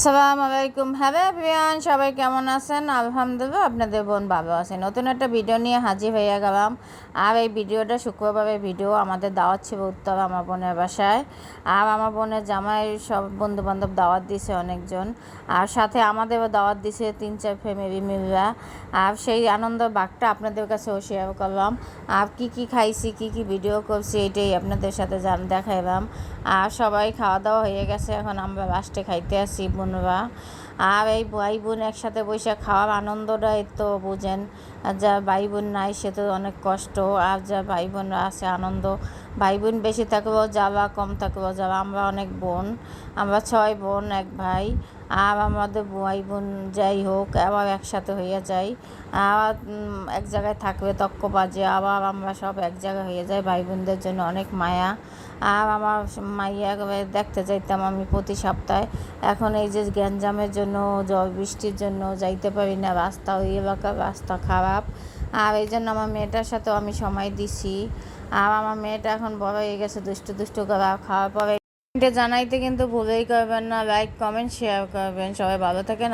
আসসালামু আলাইকুম। Hello everyone, সবাই কেমন আছেন? আলহামদুলিল্লাহ আপনাদের বোন ভালো আছে। নতুন একটা ভিডিও নিয়ে হাজির হয়ে গেলাম। আর এই ভিডিওটা শুক্রবারের ভিডিও। আমাদের দাওয়াত ছিল উত্তর আমার বোনের বাসায়। আর আমার বোনের জামাই সব বন্ধুবান্ধব দাওয়াত দিছে অনেকজন। আর সাথে আমাদেরও দাওয়াত দিছে 3-4 ফ্যামিলি মিলরা। আর সেই আনন্দ ভাগটা আপনাদের কাছেও শেয়ার করলাম। আর কি খাইছি, কি ভিডিও করছি, এটাই আপনাদের সাথে দেখাইলাম। আর সবাই খাওয়া দাওয়া হয়ে গেছে, এখন আমরা লাস্টে খাইতে আসি বোনরা। আর এই ভাই বোন একসাথে বসে খাওয়ার আনন্দটাই তো বুঝেন। আর যা ভাই বোন নাই সে তো অনেক কষ্ট, আর যা ভাই বোনরা আছে আনন্দ। ভাই বোন বেশি থাকলেও যাওয়া, কম থাকলেও যাওয়া। আমরা অনেক বোন, আমরা 6 বোন 1 ভাই। আর আমাদের ভাই বোন যাই হোক আবার একসাথে হয়ে যাই। আবার এক জায়গায় থাকবে তক্ক বাজে, আবার আমরা সব এক জায়গায় হয়ে যাই। ভাই বোনদের জন্য অনেক মায়া। আর আমার মাইয়া দেখতে যাইতাম আমি প্রতি সপ্তাহে। এখন এই যে গ্যাঞ্জামের জন্য, জল বৃষ্টির জন্য যাইতে পারি না। রাস্তা, ওই এলাকার রাস্তা খারাপ। আর এই জন্য আমার মেয়েটার সাথেও আমি সময় দিছি। আর আমার মেয়েটা এখন বড় হয়ে গেছে, দুষ্টু করে। খাওয়ার পরে জানাইতে কিন্তু ভুলেই করবেন না, লাইক কমেন্ট শেয়ার করবেন। সবাই ভালো থাকেন।